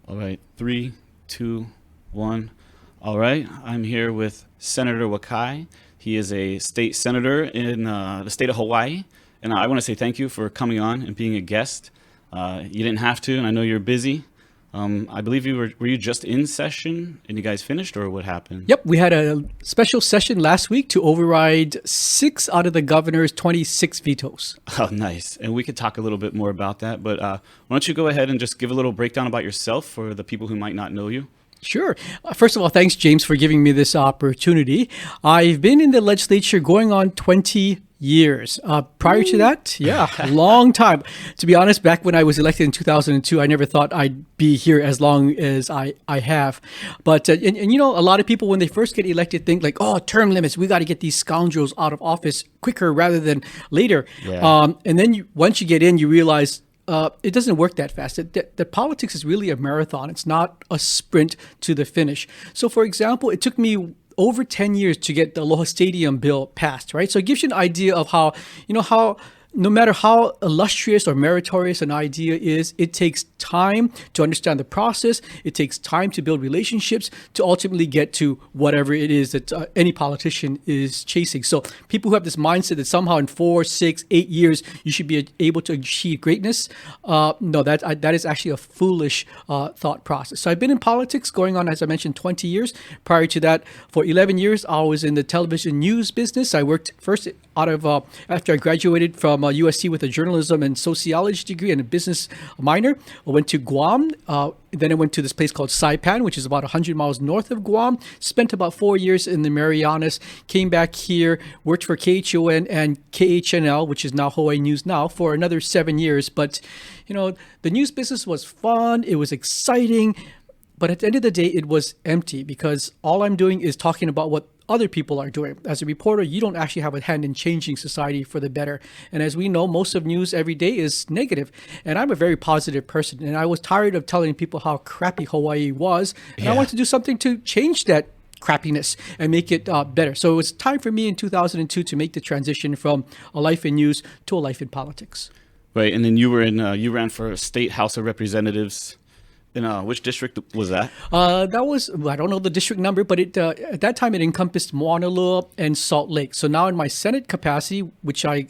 All right, three, two, one. All right, I'm here with Senator Wakai. He is a state senator in the state of Hawaii, and I want to say thank you for coming on and being a guest. You didn't have to, and I know you're busy. I believe were you just in session and you guys finished, or what happened? Yep, we had a special session last week to override 6 out of the governor's 26 vetoes. Oh, nice. And we could talk a little bit more about that, but why don't you go ahead and just give a little breakdown about yourself for the people who might not know you? Sure. First of all, thanks, James, for giving me this opportunity. I've been in the legislature going on 20 years. Prior to that, a long time. To be honest, back when I was elected in 2002, I never thought I'd be here as long as I have. But, and you know, a lot of people, when they first get elected, think like, oh, term limits, we got to get these scoundrels out of office quicker rather than later. Yeah. And then once you get in, you realize it doesn't work that fast. The politics is really a marathon. It's not a sprint to the finish. So, for example, it took me over 10 years to get the Aloha Stadium bill passed, right? So it gives you an idea of how no matter how illustrious or meritorious an idea is, it takes time to understand the process. It takes time to build relationships to ultimately get to whatever it is that any politician is chasing. So people who have this mindset that somehow in 4, 6, 8 years, you should be able to achieve greatness. No, that is actually a foolish thought process. So I've been in politics going on, as I mentioned, 20 years. Prior to that, for 11 years, I was in the television news business. I worked first after I graduated from USC with a journalism and sociology degree and a business minor. I went to Guam. Then I went to this place called Saipan, which is about 100 miles north of Guam. Spent about 4 years in the Marianas. Came back here, worked for KHON and KHNL, which is now Hawaii News Now, for another 7 years. But, you know, the news business was fun. It was exciting. But at the end of the day, it was empty because all I'm doing is talking about what other people are doing. As a reporter, you don't actually have a hand in changing society for the better. And as we know, most of news every day is negative. And I'm a very positive person. And I was tired of telling people how crappy Hawaii was. And I wanted to do something to change that crappiness and make it better. So it was time for me in 2002 to make the transition from a life in news to a life in politics. Right, and then you ran for State House of Representatives. In which district was that? That was, I don't know the district number, but at that time it encompassed Moanalua and Salt Lake. So now in my Senate capacity, which I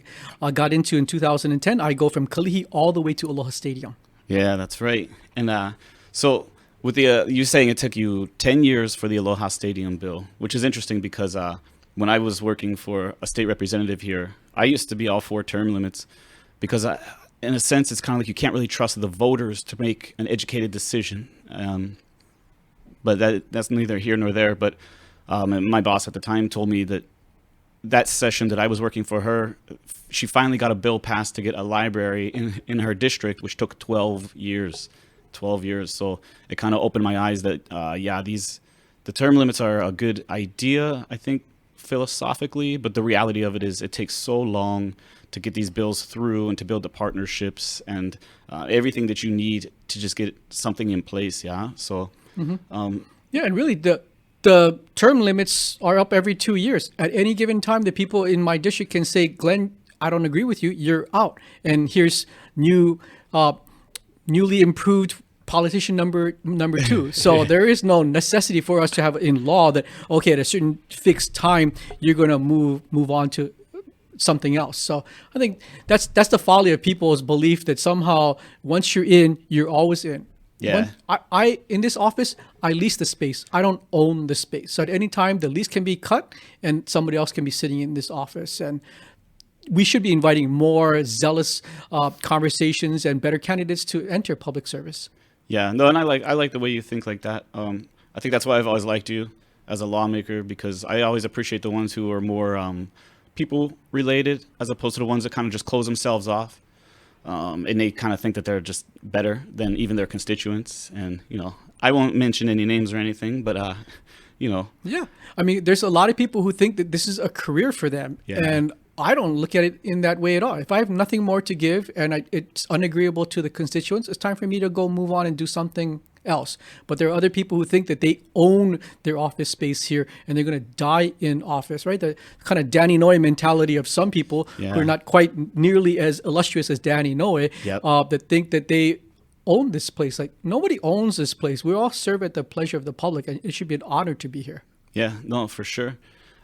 got into in 2010, I go from Kalihi all the way to Aloha Stadium. Yeah, that's right. And so with you saying it took you 10 years for the Aloha Stadium bill, which is interesting because when I was working for a state representative here, I used to be all for term limits because in a sense, it's kind of like you can't really trust the voters to make an educated decision. But that's neither here nor there. But my boss at the time told me that session that I was working for her, she finally got a bill passed to get a library in her district, which took 12 years. 12 years. So it kind of opened my eyes that, the term limits are a good idea, I think, philosophically. But the reality of it is it takes so long to get these bills through and to build the partnerships and everything that you need to just get something in place. Yeah. So, and really the term limits are up every 2 years. At any given time, the people in my district can say, Glenn, I don't agree with you. You're out. And here's newly improved politician number 2. So there is no necessity for us to have in law that, okay, at a certain fixed time, you're going to move on to something else. So I think that's the folly of people's belief that somehow once you're in, you're always in. Yeah. I in this office, I lease the space. I don't own the space. So at any time, the lease can be cut and somebody else can be sitting in this office. And we should be inviting more zealous conversations and better candidates to enter public service. Yeah, no, and I like the way you think like that. I think that's why I've always liked you as a lawmaker, because I always appreciate the ones who are more people related as opposed to the ones that kind of just close themselves off. And they kind of think that they're just better than even their constituents. And, I won't mention any names or anything, but, Yeah. I mean, there's a lot of people who think that this is a career for them. Yeah. And I don't look at it in that way at all. If I have nothing more to give and it's unagreeable to the constituents, it's time for me to go move on and do something else. But there are other people who think that they own their office space here and they're going to die in office, right? The kind of Danny Noe mentality of some people who are not quite nearly as illustrious as Danny Noe, Yep. that think that they own this place. Like, nobody owns this place. We all serve at the pleasure of the public, and it should be an honor to be here. Yeah, no, for sure.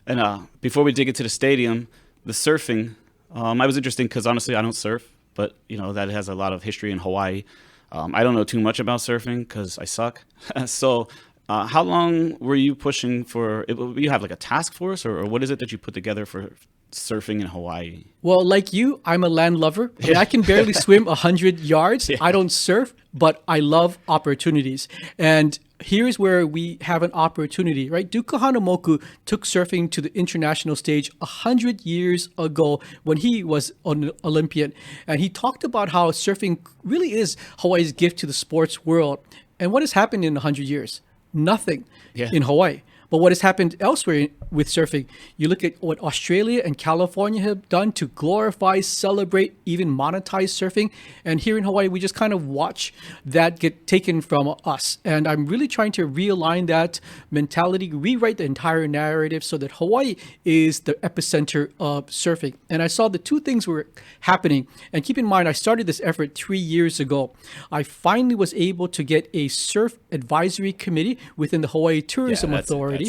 And before we dig into the stadium, the surfing, I was interesting because honestly, I don't surf, but that has a lot of history in Hawaii. I don't know too much about surfing because I suck. So how long were you pushing for, you have like a task force or what is it that you put together for surfing in Hawaii? Well, like you, I'm a land lover. I mean, I can barely swim 100 yards. Yeah. I don't surf, but I love opportunities. And here's where we have an opportunity, right? Duke Kahanamoku took surfing to the international stage 100 years ago when he was an Olympian. And he talked about how surfing really is Hawaii's gift to the sports world. And what has happened in 100 years? Nothing in Hawaii. But what has happened elsewhere with surfing, you look at what Australia and California have done to glorify, celebrate, even monetize surfing. And here in Hawaii, we just kind of watch that get taken from us. And I'm really trying to realign that mentality, rewrite the entire narrative so that Hawaii is the epicenter of surfing. And I saw the two things were happening. And keep in mind, I started this effort 3 years ago. I finally was able to get a surf advisory committee within the Hawaii Tourism Authority.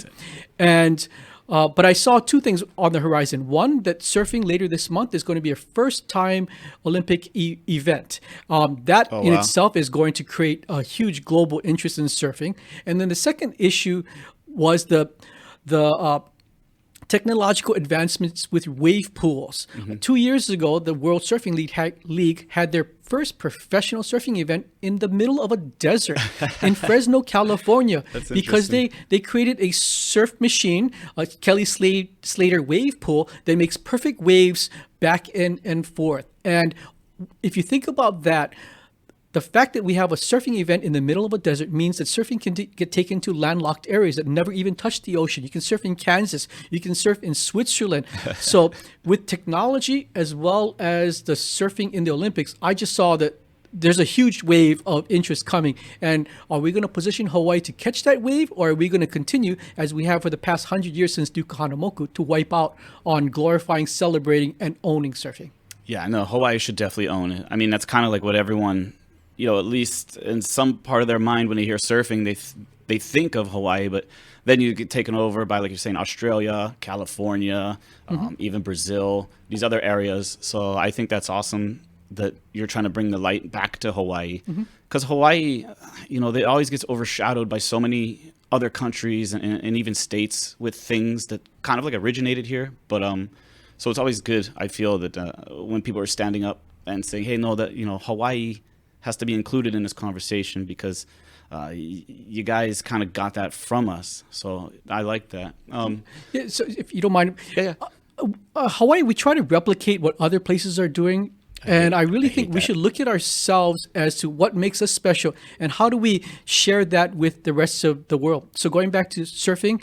And but I saw two things on the horizon. One, that surfing later this month is going to be a first-time Olympic event. That in itself is going to create a huge global interest in surfing. And then the second issue was the technological advancements with wave pools. 2 years ago, the World Surfing League had their first professional surfing event in the middle of a desert in Fresno, California, because they created a surf machine, a Kelly Slater wave pool that makes perfect waves back and forth. And if you think about that, the fact that we have a surfing event in the middle of a desert means that surfing can get taken to landlocked areas that never even touch the ocean. You can surf in Kansas. You can surf in Switzerland. So with technology as well as the surfing in the Olympics, I just saw that there's a huge wave of interest coming. And are we going to position Hawaii to catch that wave, or are we going to continue, as we have for the past 100 years since Duke Kahanamoku, to wipe out on glorifying, celebrating, and owning surfing? Yeah, no, Hawaii should definitely own it. I mean, that's kind of like what everyone, at least in some part of their mind when they hear surfing, they think of Hawaii, but then you get taken over by, like you're saying, Australia, California, even Brazil, these other areas. So I think that's awesome that you're trying to bring the light back to Hawaii, because Hawaii, it always gets overshadowed by so many other countries and even states with things that kind of like originated here. But so it's always good, I feel, that when people are standing up and saying, hey, no, that Hawaii has to be included in this conversation, because you guys kind of got that from us. So I like that. Yeah, so if you don't mind, Hawaii, we try to replicate what other places are doing. And I really think we should look at ourselves as to what makes us special and how do we share that with the rest of the world. So going back to surfing,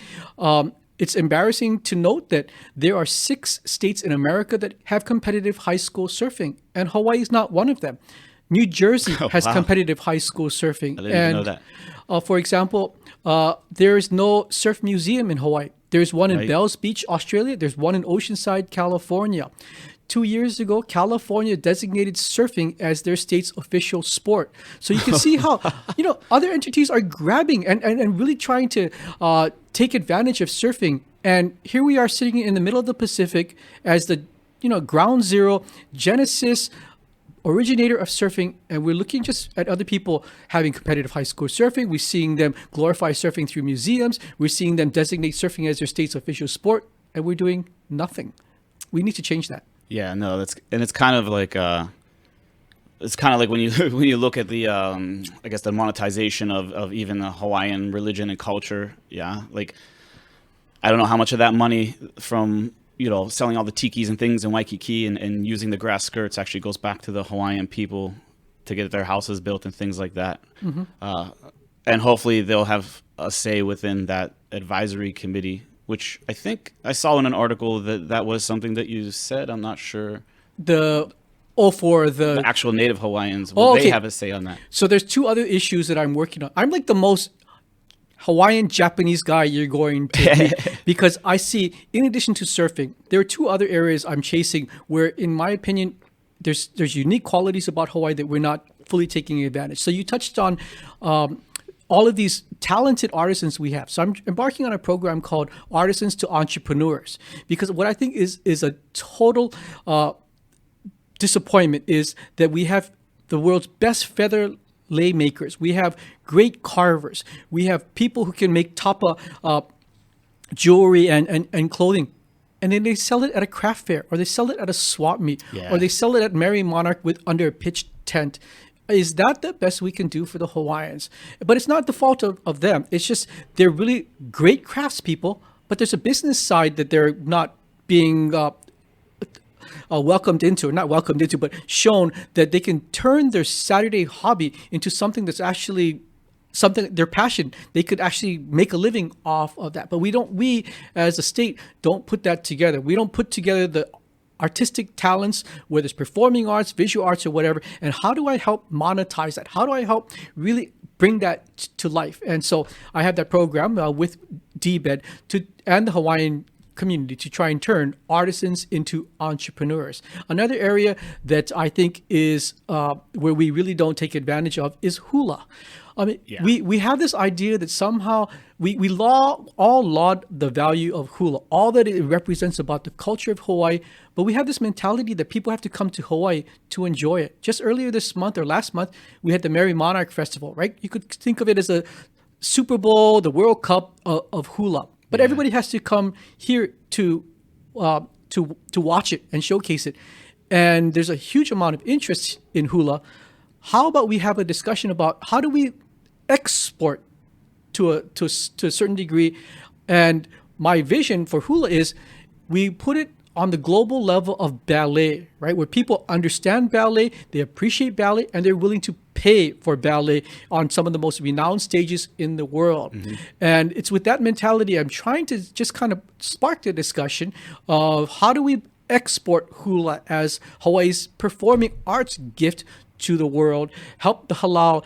it's embarrassing to note that there are 6 states in America that have competitive high school surfing, and Hawaii is not one of them. New Jersey has competitive high school surfing. I didn't even know that. For example, there is no surf museum in Hawaii. There's one in Bells Beach, Australia. There's one in Oceanside, California. 2 years ago, California designated surfing as their state's official sport. So you can see how, other entities are grabbing and really trying to take advantage of surfing. And here we are sitting in the middle of the Pacific as the, ground zero, genesis, originator of surfing, and we're looking just at other people having competitive high school surfing. We're seeing them glorify surfing through museums. We're seeing them designate surfing as their state's official sport, and we're doing nothing. We need to change that. Yeah, no, it's kind of like when you look at the I guess the monetization of even the Hawaiian religion and culture. Yeah, like I don't know how much of that money from selling all the tikis and things in Waikiki and using the grass skirts actually goes back to the Hawaiian people to get their houses built and things like that. And hopefully they'll have a say within that advisory committee, which I think I saw in an article that was something that you said. I'm not sure. For the actual native Hawaiians, will they have a say on that? So there's 2 other issues that I'm working on. I'm like the most Hawaiian Japanese guy you're going to meet, because I see, in addition to surfing, there are 2 other areas I'm chasing where, in my opinion, there's unique qualities about Hawaii that we're not fully taking advantage. So you touched on all of these talented artisans we have. So I'm embarking on a program called Artisans to Entrepreneurs, because what I think is a total disappointment is that we have the world's best feather lay makers. We have great carvers. We have people who can make tapa jewelry and clothing. And then they sell it at a craft fair, or they sell it at a swap meet, or they sell it at Merry Monarch under a pitched tent. Is that the best we can do for the Hawaiians? But it's not the fault of them. It's just they're really great craftspeople, but there's a business side that they're not being welcomed into, or not welcomed into, but shown that they can turn their Saturday hobby into something that's actually something their passion. They could actually make a living off of that. But we as a state don't put that together. We don't put together the artistic talents, whether it's performing arts, visual arts, or whatever. And how do I help monetize that? How do I help really bring that to life? And so I have that program with DBED and the Hawaiian community to try and turn artisans into entrepreneurs. Another area that I think is where we really don't take advantage of is hula. I mean, we have this idea that somehow we all laud the value of hula, all that it represents about the culture of Hawaii, but we have this mentality that people have to come to Hawaii to enjoy it. Just earlier this month or last month, we had the Merry Monarch Festival, right? You could think of it as a Super Bowl, the World Cup of hula, but everybody has to come here to watch it and showcase it. And there's a huge amount of interest in hula. How about we have a discussion about how do we export to a certain degree? And my vision for hula is we put it on the global level of ballet, right? Where people understand ballet, they appreciate ballet, and they're willing to pay for ballet on some of the most renowned stages in the world. Mm-hmm. And it's with that mentality, I'm trying to just kind of spark the discussion of how do we export hula as Hawaii's performing arts gift to the world, help the halau,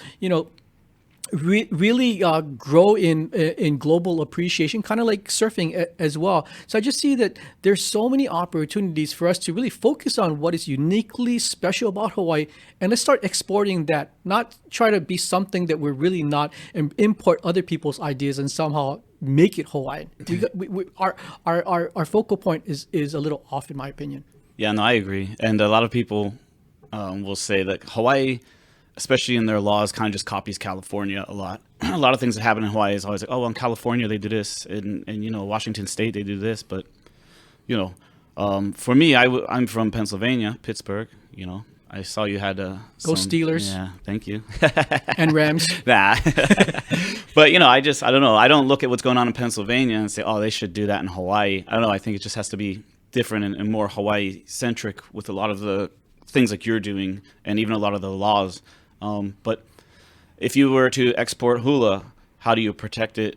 really grow in global appreciation, kind of like surfing as well. So I just see that there's so many opportunities for us to really focus on what is uniquely special about Hawaii, and let's start exporting that, not try to be something that we're really not, and import other people's ideas and somehow make it Hawaiian. Our focal point is a little off, in my opinion. Yeah, no, I agree. And a lot of people will say that Hawaii, especially in their laws, kind of just copies California a lot. A lot of things that happen in Hawaii is always like, oh, well, in California they do this, and Washington State they do this. But for me, I'm from Pennsylvania, Pittsburgh. I saw you had Go Steelers. Yeah, thank you. And Rams. Nah. But I don't know. I don't look at what's going on in Pennsylvania and say, oh, they should do that in Hawaii. I don't know. I think it just has to be different and more Hawaii centric with a lot of the things like you're doing, and even a lot of the laws. But if you were to export hula, how do you protect it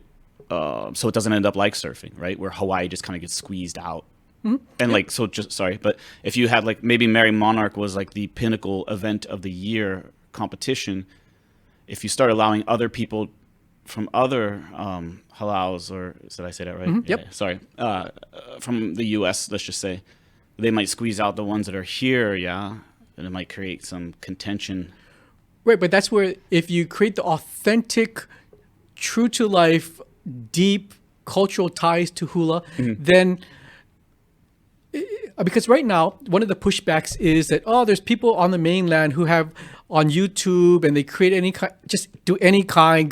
so it doesn't end up like surfing, right? Where Hawaii just kind of gets squeezed out. Mm-hmm. And but if you had like maybe Merry Monarch was like the pinnacle event of the year competition, if you start allowing other people from other halaus, or did I say that right? Mm-hmm. Yep. Yeah, sorry. From the U.S., let's just say, they might squeeze out the ones that are here, and it might create some contention. Right, but that's where if you create the authentic, true to life, deep cultural ties to hula, then because right now one of the pushbacks is that there's people on the mainland who have on YouTube and they create any kind, just do any kind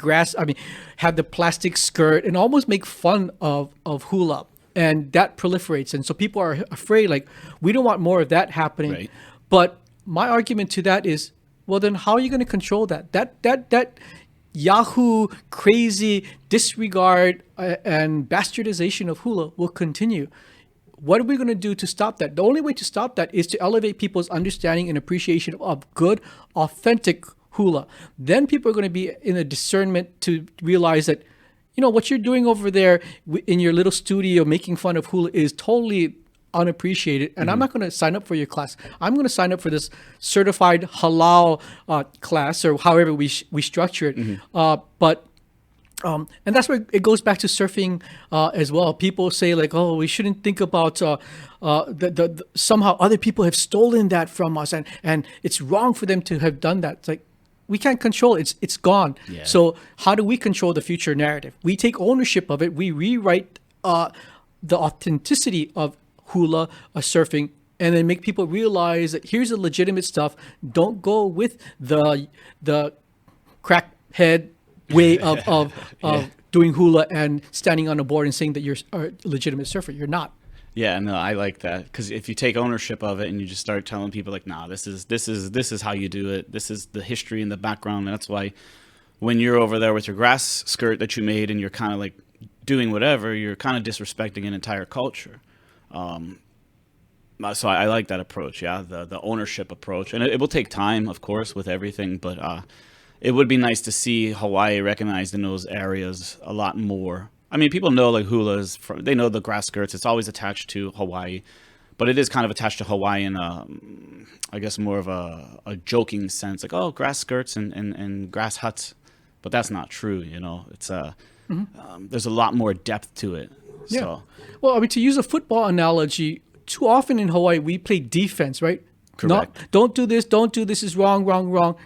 have the plastic skirt and almost make fun of hula. And that proliferates. And so people are afraid, like, we don't want more of that happening. Right. But my argument to that is, well, then how are you going to control that? That Yahoo crazy disregard and bastardization of hula will continue. What are we going to do to stop that? The only way to stop that is to elevate people's understanding and appreciation of good, authentic hula. Then people are going to be in a discernment to realize that, what you're doing over there in your little studio making fun of hula is totally unappreciated. And I'm not going to sign up for your class. I'm going to sign up for this certified halal class, or however we structure it. And that's where it goes back to surfing as well. People say like, oh, we shouldn't think about somehow other people have stolen that from us, and it's wrong for them to have done that. It's like, we can't control it. It's gone. Yeah. So how do we control the future narrative? We take ownership of it. We rewrite the authenticity of hula, surfing, and then make people realize that here's the legitimate stuff. Don't go with the crackhead way of doing hula and standing on a board and saying that you're a legitimate surfer. You're not. Yeah, no, I like that, because if you take ownership of it and you just start telling people like, nah, this is how you do it. This is the history and the background. And that's why when you're over there with your grass skirt that you made and you're kind of like doing whatever, you're kind of disrespecting an entire culture. So I like that approach. Yeah, the ownership approach, and it will take time, of course, with everything, but it would be nice to see Hawaii recognized in those areas a lot more. I mean, people know like hulas, they know the grass skirts. It's always attached to Hawaii, but it is kind of attached to Hawaii in, I guess, more of a joking sense. Like, oh, grass skirts and grass huts. But that's not true, you know. It's there's a lot more depth to it. Yeah. So. Well, I mean, to use a football analogy, too often in Hawaii, we play defense, right? Correct. Don't do this is wrong,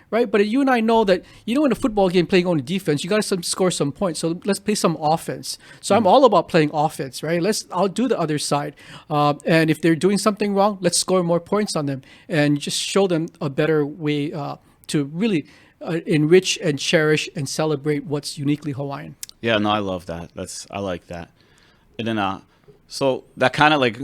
right? But you and I know that, in a football game playing only defense, you got to score some points. So let's play some offense. So I'm all about playing offense, right? I'll do the other side. And if they're doing something wrong, let's score more points on them and just show them a better way to really enrich and cherish and celebrate what's uniquely Hawaiian. Yeah, no, I love that. I like that. And then, so that kind of like,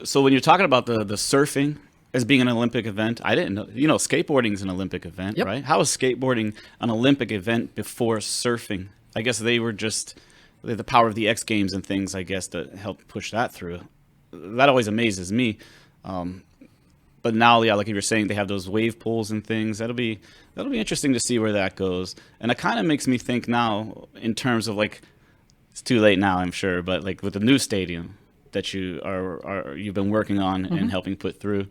so when you're talking about the surfing as being an Olympic event, I didn't know, skateboarding is an Olympic event, right? How is skateboarding an Olympic event before surfing? I guess they were just the power of the X Games and things, I guess, to help push that through. That always amazes me. But now, yeah, like you were saying, they have those wave pools and things. That'll be interesting to see where that goes. And it kind of makes me think now in terms of like, it's too late now, I'm sure, but like with the new stadium that you've been working on and helping put through.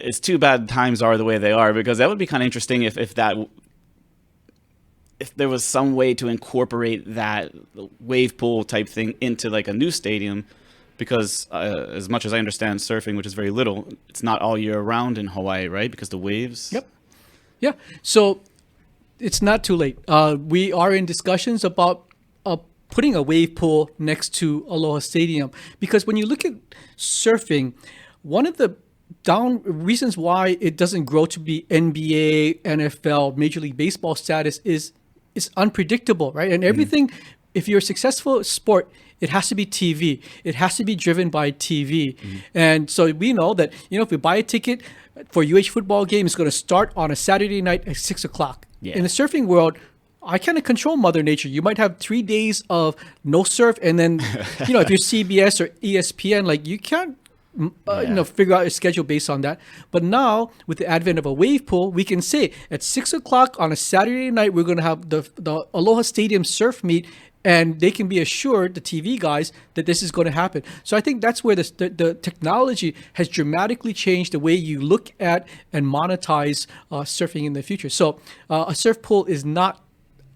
It's too bad times are the way they are, because that would be kind of interesting if there was some way to incorporate that wave pool type thing into like a new stadium, because as much as I understand surfing, which is very little, it's not all year round in Hawaii, right? Because the waves. Yep. Yeah. So it's not too late. We are in discussions about putting a wave pool next to Aloha Stadium, because when you look at surfing, one of the reasons why it doesn't grow to be NBA, NFL, Major League Baseball status is unpredictable, right? And everything, if you're a successful sport, it has to be TV. It has to be driven by TV. And so we know that, if we buy a ticket for UH football game, it's going to start on a Saturday night at 6 o'clock. Yeah. In the surfing world, I kind of control Mother Nature. You might have 3 days of no surf, and then, if you're CBS or ESPN, like you can't, figure out a schedule based on that. But now, with the advent of a wave pool, we can say at 6 o'clock on a Saturday night, we're going to have the Aloha Stadium surf meet, and they can be assured, the TV guys, that this is going to happen. So I think that's where the technology has dramatically changed the way you look at and monetize surfing in the future. So a surf pool is not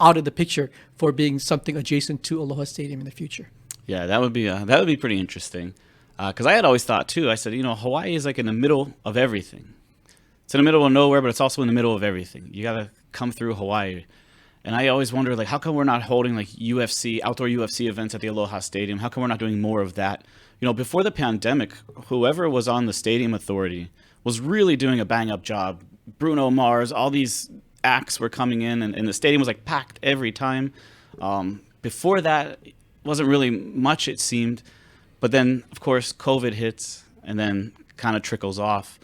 out of the picture for being something adjacent to Aloha Stadium in the future. Yeah, that would be pretty interesting. Because I had always thought too, I said, Hawaii is like in the middle of everything. It's in the middle of nowhere, but it's also in the middle of everything. You got to come through Hawaii. And I always wonder, like, how come we're not holding like outdoor UFC events at the Aloha Stadium? How come we're not doing more of that? Before the pandemic, whoever was on the stadium authority was really doing a bang up job. Bruno Mars, all these acts were coming in, and the stadium was like packed every time. Before that, wasn't really much, it seemed. But then, of course, COVID hits and then kind of trickles off.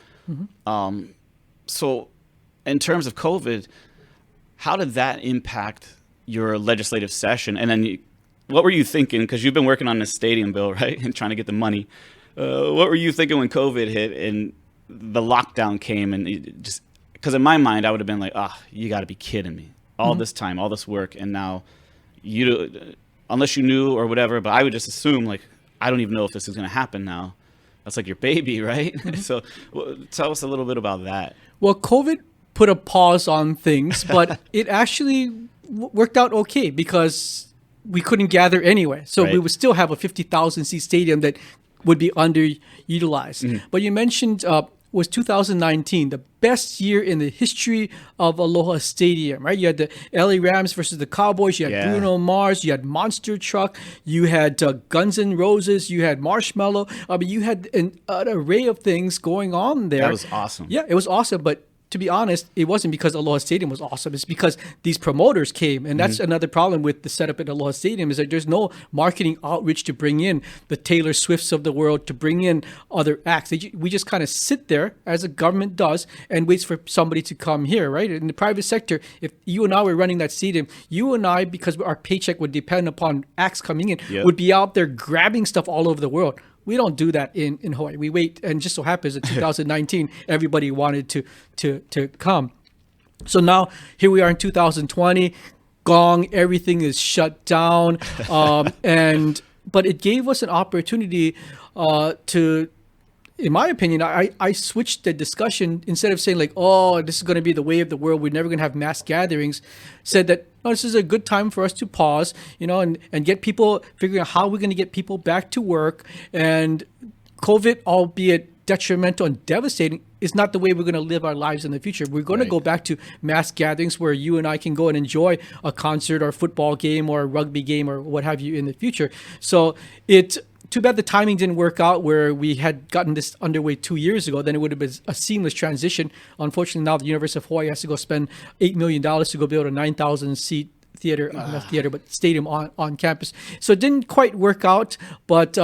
So in terms of COVID, how did that impact your legislative session? And then what were you thinking? Because you've been working on this stadium bill, right? And trying to get the money. What were you thinking when COVID hit and the lockdown came? And just because in my mind, I would have been like, you got to be kidding me. All this time, all this work. And now unless you knew or whatever, but I would just assume like, I don't even know if this is going to happen now. That's like your baby, right? So tell us a little bit about that. Well, COVID put a pause on things, but it actually worked out okay because we couldn't gather anyway. So we would still have a 50,000 seat stadium that would be underutilized. But you mentioned was 2019, the best year in the history of Aloha Stadium, right? You had the LA Rams versus the Cowboys. You had Yeah. Bruno Mars. You had Monster Truck. You had Guns N' Roses. You had Marshmallow. I mean, you had an array of things going on there. That was awesome. Yeah, it was awesome. But to be honest, it wasn't because Aloha Stadium was awesome. It's because these promoters came. And that's another problem with the setup at Aloha Stadium is that there's no marketing outreach to bring in the Taylor Swifts of the world, to bring in other acts. We just kind of sit there, as the government does, and waits for somebody to come here, right? In the private sector, if you and I were running that stadium, you and I, because our paycheck would depend upon acts coming in, Yep. would be out there grabbing stuff all over the world. We don't do that in Hawaii. We wait, and just so happens in 2019, everybody wanted to come. So now here we are in 2020. Gong, everything is shut down, but it gave us an opportunity to. In my opinion, I switched the discussion. Instead of saying like, oh, this is going to be the way of the world, we're never going to have mass gatherings, said that, no, this is a good time for us to pause, and get people figuring out how we're going to get people back to work. And COVID, albeit detrimental and devastating, is not the way we're going to live our lives in the future. We're going to go back to mass gatherings where you and I can go and enjoy a concert or a football game or a rugby game or what have you in the future. So too bad the timing didn't work out where we had gotten this underway 2 years ago. Then it would have been a seamless transition. Unfortunately, now the University of Hawaii has to go spend $8 million to go build a 9,000 seat theater, not theater, but stadium on campus. So it didn't quite work out, but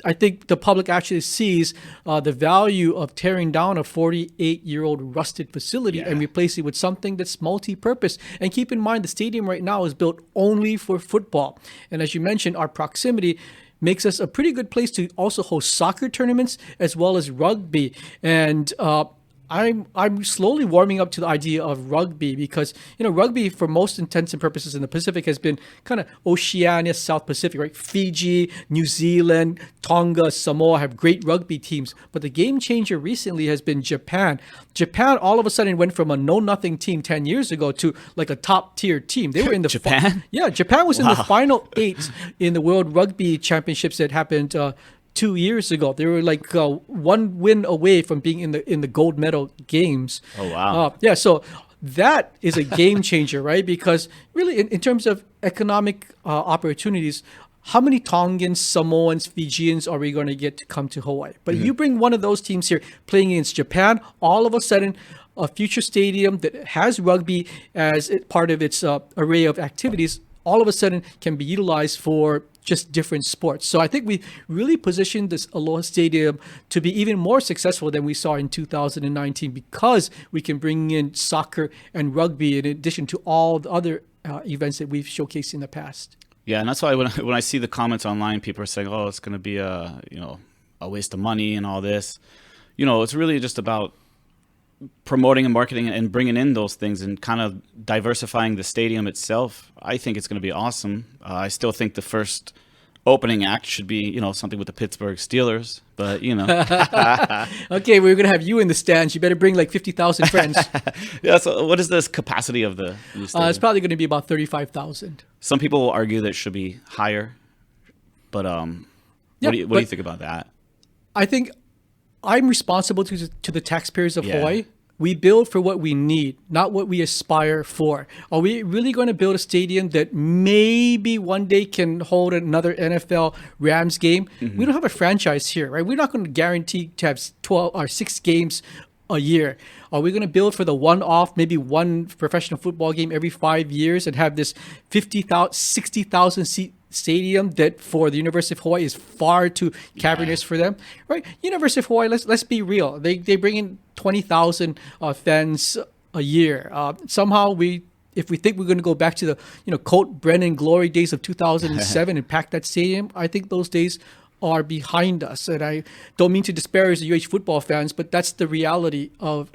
I think the public actually sees the value of tearing down a 48-year-old rusted facility and replacing it with something that's multi-purpose. And keep in mind, the stadium right now is built only for football. And as you mentioned, our proximity makes us a pretty good place to also host soccer tournaments as well as rugby. And I'm slowly warming up to the idea of rugby because, rugby for most intents and purposes in the Pacific has been kind of Oceania, South Pacific, right? Fiji, New Zealand, Tonga, Samoa have great rugby teams. But the game changer recently has been Japan. Japan all of a sudden went from a know-nothing team 10 years ago to like a top-tier team. They were in the Japan? Japan was in the final 8 in the World Rugby Championships that happened 2 years ago. They were like one win away from being in the gold medal games. Oh, wow. So that is a game changer, right? Because really, in terms of economic opportunities, how many Tongans, Samoans, Fijians are we going to get to come to Hawaii? But you bring one of those teams here playing against Japan, all of a sudden, a future stadium that has rugby as part of its array of activities, all of a sudden can be utilized for just different sports. So I think we really positioned this Aloha Stadium to be even more successful than we saw in 2019 because we can bring in soccer and rugby in addition to all the other events that we've showcased in the past. Yeah, and that's why when I see the comments online, people are saying, "Oh, it's going to be a waste of money and all this." It's really just about promoting and marketing and bringing in those things and kind of diversifying the stadium itself. I think it's going to be awesome. I still think the first opening act should be, something with the Pittsburgh Steelers, but Okay, we're going to have you in the stands. You better bring like 50,000 friends. Yeah. So what is this capacity of the new stadium? It's probably going to be about 35,000. Some people will argue that it should be higher, but what do you think about that? I think I'm responsible to the taxpayers of Hawaii. We build for what we need, not what we aspire for. Are we really going to build a stadium that maybe one day can hold another NFL Rams game? We don't have a franchise here, right? We're not going to guarantee to have 12 or 6 games a year. Are we going to build for the one-off, maybe one professional football game every 5 years and have this 50,000, 60,000 seat stadium that for the University of Hawaii is far too cavernous for them, right? University of Hawaii, let's be real. They bring in 20,000 fans a year. Somehow if we think we're going to go back to the Colt Brennan glory days of 2007 and pack that stadium, I think those days are behind us. And I don't mean to disparage the UH football fans, but that's the reality of.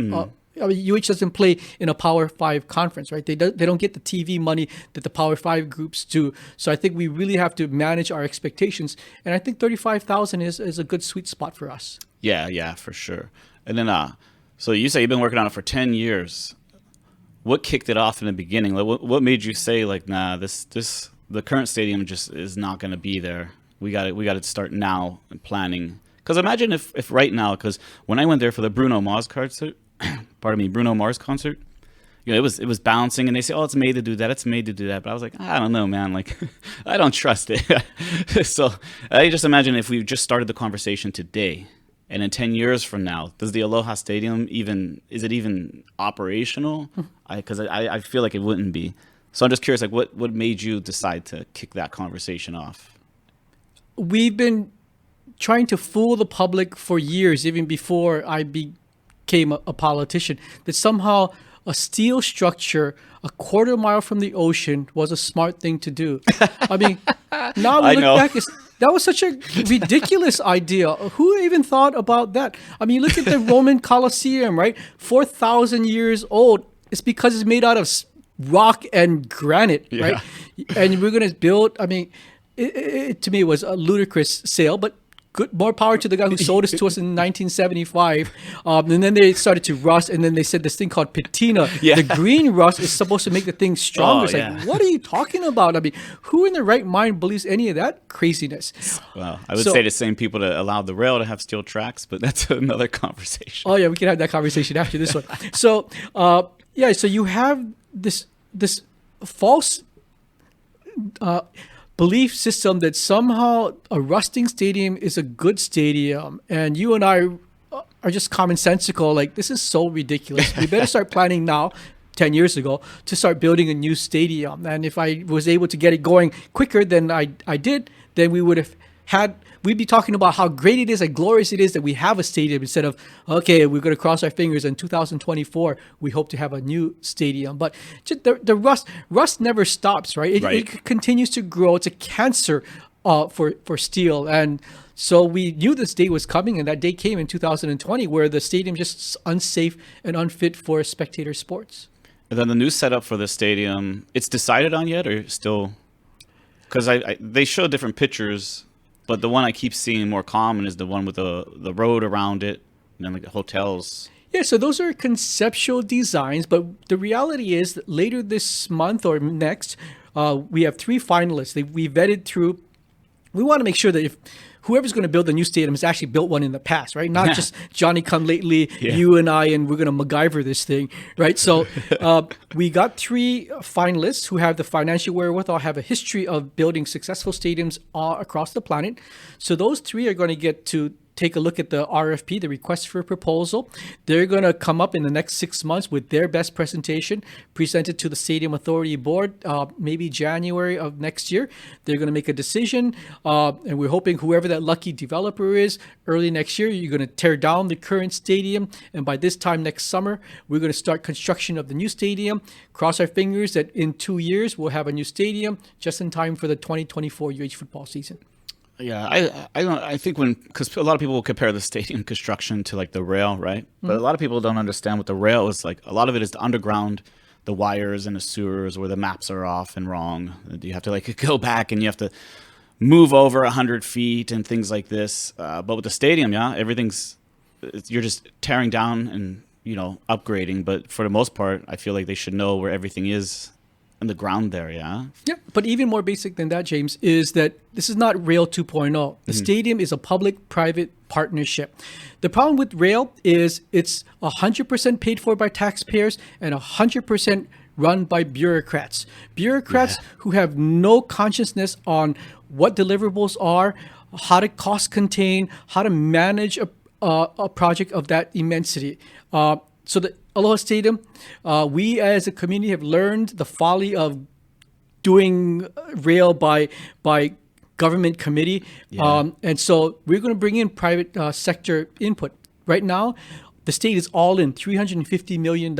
UH doesn't play in a Power 5 conference, right? They don't get the TV money that the Power 5 groups do. So I think we really have to manage our expectations. And I think 35,000 is a good sweet spot for us. Yeah, for sure. And then, so you say you've been working on it for 10 years. What kicked it off in the beginning? Like, what made you say like, nah, the current stadium just is not going to be there. We got to start now and planning. Because imagine if right now, because when I went there for the Bruno Mars concert, Bruno Mars concert, it was bouncing, and they say, "Oh, it's made to do that. It's made to do that." But I was like, I don't know, man. Like, I don't trust it. So I just imagine if we just started the conversation today, and in 10 years from now, does the Aloha Stadium is it even operational? Because I feel like it wouldn't be. So I'm just curious, like, what made you decide to kick that conversation off? We've been trying to fool the public for years, even before I became a politician, that somehow a steel structure a quarter mile from the ocean was a smart thing to do. I mean, now we look back, that was such a ridiculous idea. Who even thought about that? I mean, look at the Roman Colosseum, right? 4,000 years old. It's because it's made out of rock and granite, right? And we're going to build, I mean, to me, it was a ludicrous sale, but good, more power to the guy who sold this to us in 1975. And then they started to rust, and then they said this thing called patina. The green rust is supposed to make the thing stronger. It's like, what are you talking about? I mean, who in their right mind believes any of that craziness? Well, I would say the same people that allowed the rail to have steel tracks, but that's another conversation. Oh, yeah, we can have that conversation after this one. So, so you have this false belief system that somehow a rusting stadium is a good stadium, and you and I are just commonsensical. Like, this is so ridiculous. We better start planning now, 10 years ago, to start building a new stadium. And if I was able to get it going quicker than I did, then we'd be talking about how great it is and glorious it is that we have a stadium, instead of, okay, we're going to cross our fingers in 2024, we hope to have a new stadium. But just the rust never stops, right? It continues to grow. It's a cancer for steel. And so we knew this day was coming, and that day came in 2020, where the stadium just unsafe and unfit for spectator sports. And then the new setup for the stadium, it's decided on yet, or still? Because they show different pictures. But the one I keep seeing more common is the one with the road around it, and then like the hotels. Yeah, so those are conceptual designs, but the reality is that later this month or next, we have 3 finalists that we vetted through. We want to make sure that if whoever's going to build the new stadium has actually built one in the past, right? Not just Johnny come lately, you and I, and we're going to MacGyver this thing, right? So we got 3 finalists who have the financial wherewithal, have a history of building successful stadiums across the planet. So those 3 are going to get to take a look at the RFP, the request for proposal. They're going to come up in the next 6 months with their best presentation, presented to the Stadium Authority Board, maybe January of next year. They're going to make a decision, and we're hoping whoever that lucky developer is, early next year, you're going to tear down the current stadium, and by this time next summer, we're going to start construction of the new stadium. Cross our fingers that in 2 years, we'll have a new stadium, just in time for the 2024 UH football season. Yeah, I think because a lot of people will compare the stadium construction to like the rail, right? But a lot of people don't understand what the rail is like. A lot of it is the underground, the wires and the sewers where the maps are off and wrong. You have to like go back and you have to move over 100 feet and things like this. But with the stadium, you're just tearing down and upgrading. But for the most part, I feel like they should know where everything is on the ground there, Yeah, but even more basic than that, James, is that this is not Rail 2.0. The stadium is a public-private partnership. The problem with rail is it's 100% paid for by taxpayers and 100% run by bureaucrats. Bureaucrats who have no consciousness on what deliverables are, how to cost contain, how to manage a project of that immensity. So the Aloha Stadium, we as a community have learned the folly of doing rail by government committee. And so we're going to bring in private sector input. Right now, the state is all in $350 million.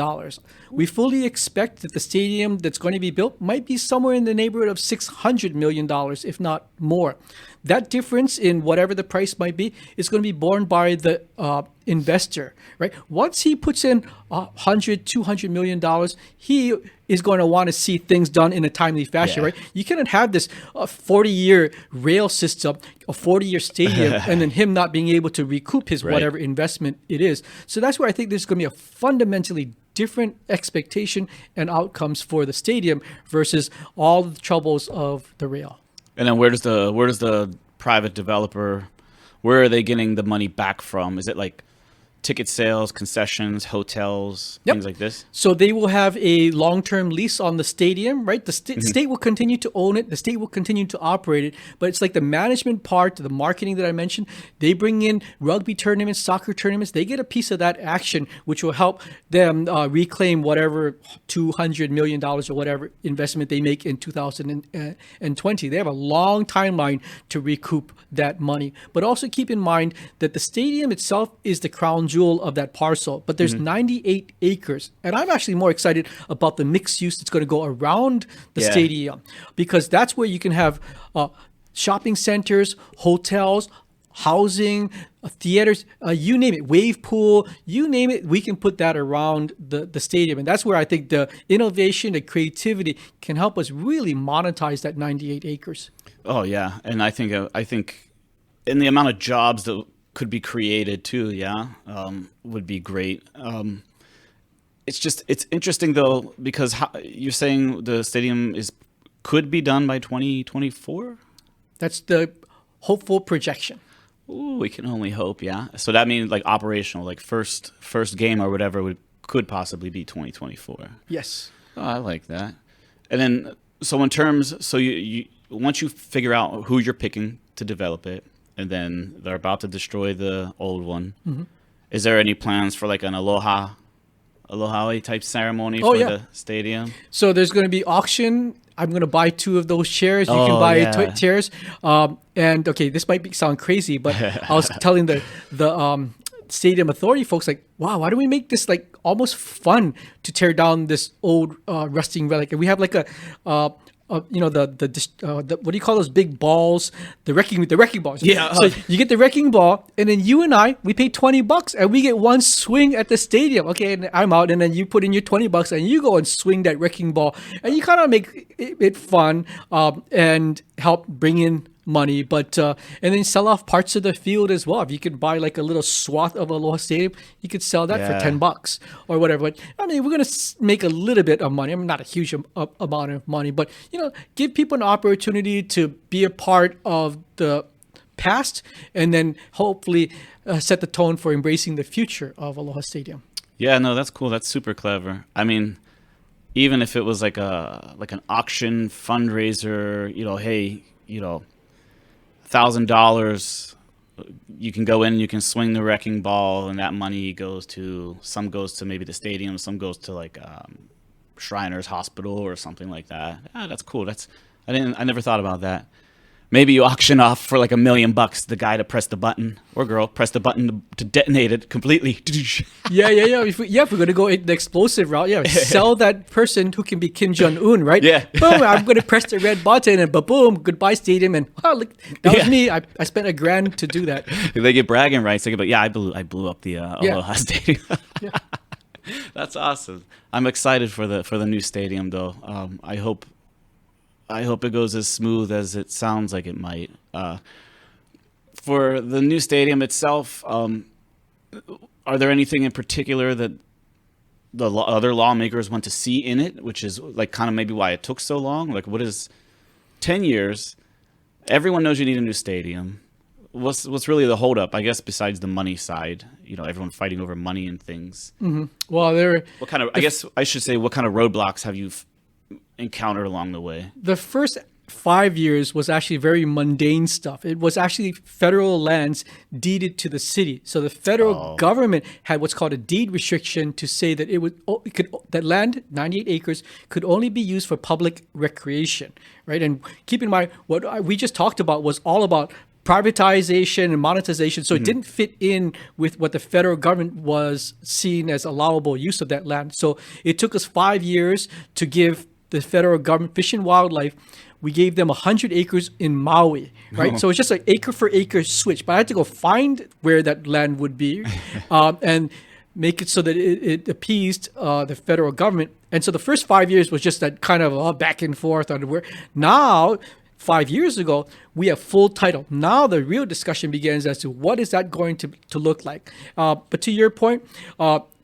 We fully expect that the stadium that's going to be built might be somewhere in the neighborhood of $600 million, if not more. That difference in whatever the price might be is going to be borne by the investor, right? Once he puts in $200 million, he is going to want to see things done in a timely fashion, right? You cannot have this 40-year rail system, a 40-year stadium, and then him not being able to recoup his whatever investment it is. So that's where I think there's going to be a fundamentally different expectation and outcomes for the stadium versus all the troubles of the rail. And then where does the private developer, where are they getting the money back from? Is it like ticket sales, concessions, hotels, Yep. things like this? So they will have a long-term lease on the stadium, right? The state will continue to own it. The state will continue to operate it. But it's like the management part, the marketing that I mentioned. They bring in rugby tournaments, soccer tournaments. They get a piece of that action, which will help them reclaim whatever $200 million or whatever investment they make in 2020. They have a long timeline to recoup that money. But also keep in mind that the stadium itself is the crown jewel of that parcel, but there's 98 acres, and I'm actually more excited about the mixed use that's going to go around the stadium, because that's where you can have shopping centers, hotels, housing, theaters, you name it, wave pool, you name it, we can put that around the stadium. And that's where I think the innovation, the creativity can help us really monetize that 98 acres. Oh yeah, and I think in the amount of jobs that could be created too, would be great. It's interesting though, because you're saying the stadium could be done by 2024. That's the hopeful projection. Ooh, we can only hope, yeah. So that means like operational, like first game or whatever could possibly be 2024. Yes. Oh, I like that. And then, so in terms, so you once you figure out who you're picking to develop it, and then they're about to destroy the old one, is there any plans for like an aloha type ceremony for the stadium? So there's going to be auction. I'm going to buy 2 of those chairs. You can buy chairs. And okay, this might sound crazy, but I was telling the stadium authority folks, like, wow, why don't we make this like almost fun to tear down this old rusting relic? And we have like the what do you call those big balls? The wrecking balls. Yeah. So you get the wrecking ball, and then you and we pay $20, and we get one swing at the stadium. Okay, and I'm out, and then you put in your $20, and you go and swing that wrecking ball, and you kind of make it fun and help bring in money, but and then sell off parts of the field as well. If you could buy like a little swath of Aloha Stadium, you could sell that for $10 or whatever. But I mean, we're gonna make a little bit of money. I mean, not a huge amount of money, but give people an opportunity to be a part of the past, and then hopefully set the tone for embracing the future of Aloha Stadium. Yeah, no, that's cool. That's super clever. I mean, even if it was like an auction fundraiser, hey, $1,000, you can go in, you can swing the wrecking ball, and that money goes to maybe the stadium, some goes to like Shriners Hospital or something like that. That's cool. I never thought about that. Maybe you auction off for like $1 million the guy to press the button, or girl press the button to detonate it completely. Yeah. If we're gonna go the explosive route, sell that person who can be Kim Jong-un, right? Yeah. Boom! I'm gonna press the red button, and boom! Goodbye stadium, and look, that was me. I spent $1,000 to do that. They get bragging rights. They go, I blew up the Aloha Stadium. That's awesome. I'm excited for the new stadium though. I hope it goes as smooth as it sounds like it might. For the new stadium itself, are there anything in particular that the other lawmakers want to see in it, which is like kind of maybe why it took so long? Like, what is 10 years? Everyone knows you need a new stadium. What's really the holdup? I guess besides the money side, everyone fighting over money and things. Mm-hmm. Well, I guess I should say, what kind of roadblocks have you encountered along the way? The first 5 years was actually very mundane stuff. It was actually federal lands deeded to the city. So the federal government had what's called a deed restriction to say that that land, 98 acres, could only be used for public recreation, right? And keep in mind, what we just talked about was all about privatization and monetization. So it didn't fit in with what the federal government was seen as allowable use of that land. So it took us 5 years to give the federal government, Fish and Wildlife, we gave them 100 acres in Maui, right? So it's just an acre for acre switch. But I had to go find where that land would be and make it so that it appeased the federal government. And so the first 5 years was just that kind of back and forth on where. Now, 5 years ago, we have full title. Now the real discussion begins as to what is that going to look like. But to your point,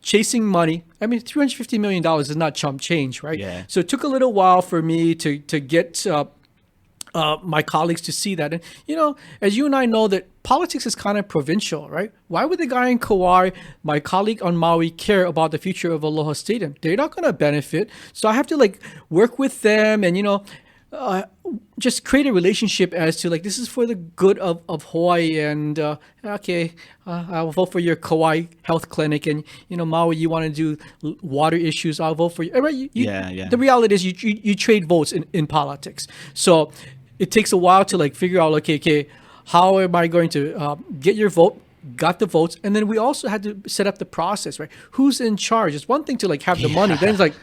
chasing money. I mean, $350 million is not chump change, right? Yeah. So it took a little while for me to get my colleagues to see that. And, as you and I know that politics is kind of provincial, right? Why would the guy in Kauai, my colleague on Maui, care about the future of Aloha Stadium? They're not going to benefit. So I have to work with them and, just create a relationship as to this is for the good of Hawaii, and I'll vote for your Kauai health clinic, and Maui, you want to do water issues, I'll vote for you. Right? Yeah. The reality is you trade votes in politics, so it takes a while to figure out okay, how am I going to get your vote? Got the votes, and then we also had to set up the process, right? Who's in charge? It's one thing to have the money, then it's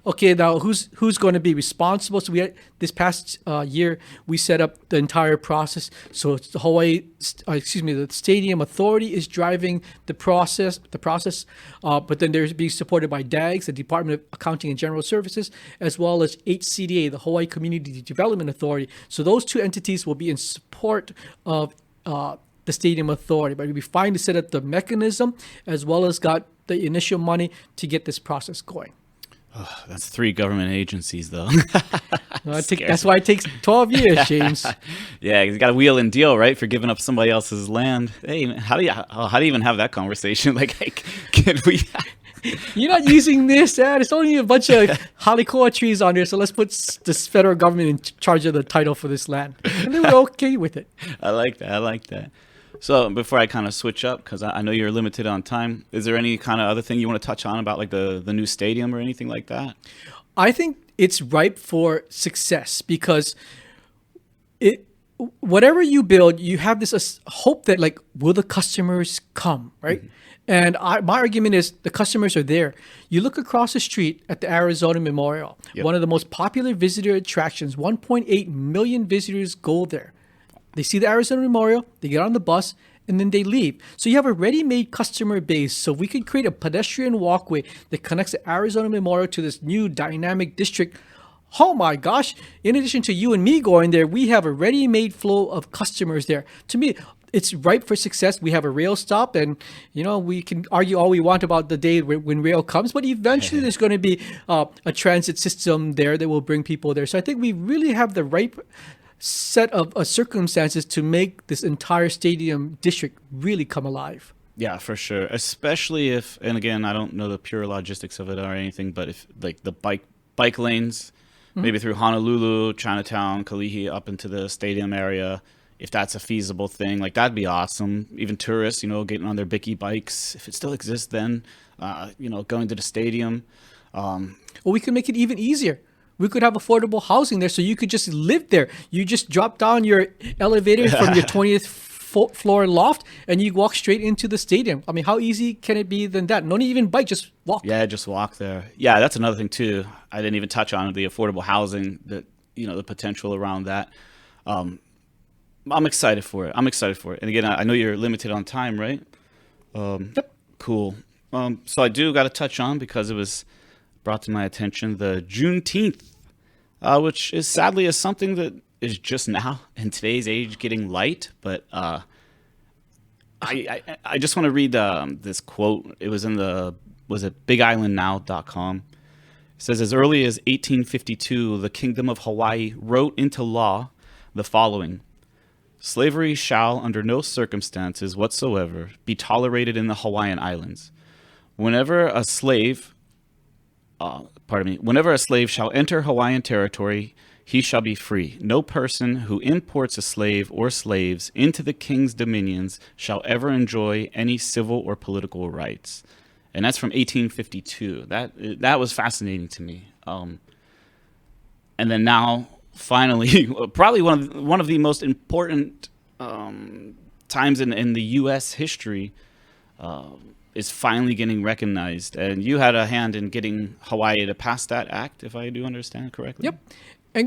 okay, now who's going to be responsible? So we had this past year we set up the entire process. So it's the the Stadium Authority is driving the process. But then they're being supported by DAGS, the Department of Accounting and General Services, as well as HCDA, the Hawaii Community Development Authority. So those two entities will be in support of the Stadium Authority. But we'll be fine to set up the mechanism as well as got the initial money to get this process going. Oh, that's 3 government agencies, though. That's why it takes 12 years, James. Yeah, you got to wheel and deal, right, for giving up somebody else's land. Hey, man, how do you even have that conversation? Can we? You're not using this, Dad. It's only a bunch of halikoa trees on there, so let's put this federal government in charge of the title for this land. And they were okay with it. I like that. So before I kind of switch up, because I know you're limited on time, is there any kind of other thing you want to touch on about the new stadium or anything like that? I think it's ripe for success because whatever you build, you have this hope that will the customers come, right? Mm-hmm. And my argument is the customers are there. You look across the street at the Arizona Memorial, one of the most popular visitor attractions. 1.8 million visitors go there. They see the Arizona Memorial, they get on the bus, and then they leave. So you have a ready-made customer base. So we could create a pedestrian walkway that connects the Arizona Memorial to this new dynamic district. Oh my gosh, in addition to you and me going there, we have a ready-made flow of customers there. To me, it's ripe for success. We have a rail stop, and we can argue all we want about the day when rail comes, but eventually there's going to be a transit system there that will bring people there. So I think we really have the right set of circumstances to make this entire stadium district really come alive. Yeah, for sure. Especially if, and again, I don't know the pure logistics of it or anything, but if the bike lanes, maybe through Honolulu, Chinatown, Kalihi, up into the stadium area, if that's a feasible thing, that'd be awesome. Even tourists, getting on their Bicky bikes, if it still exists then, going to the stadium. Well, we could make it even easier. We could have affordable housing there, so you could just live there. You just drop down your elevator from your 20th floor loft, and you walk straight into the stadium. I mean, how easy can it be than that? No need even bike, just walk. Yeah, just walk there. Yeah, that's another thing too. I didn't even touch on the affordable housing, the potential around that. I'm excited for it. And again, I know you're limited on time, right? Yep. Cool. So I do got to touch on, because it was brought to my attention, the Juneteenth, which is sadly is something that is just now in today's age getting light. But I just want to read this quote. It was in BigIslandNow.com. It says, as early as 1852, the Kingdom of Hawaii wrote into law the following: slavery shall under no circumstances whatsoever be tolerated in the Hawaiian Islands. Whenever a slave shall enter Hawaiian territory, he shall be free. No person who imports a slave or slaves into the king's dominions shall ever enjoy any civil or political rights. And that's from 1852. That was fascinating to me. And then now, finally, probably one of the most important times in the U.S. history is finally getting recognized. And you had a hand in getting Hawaii to pass that act, if I do understand correctly. Yep.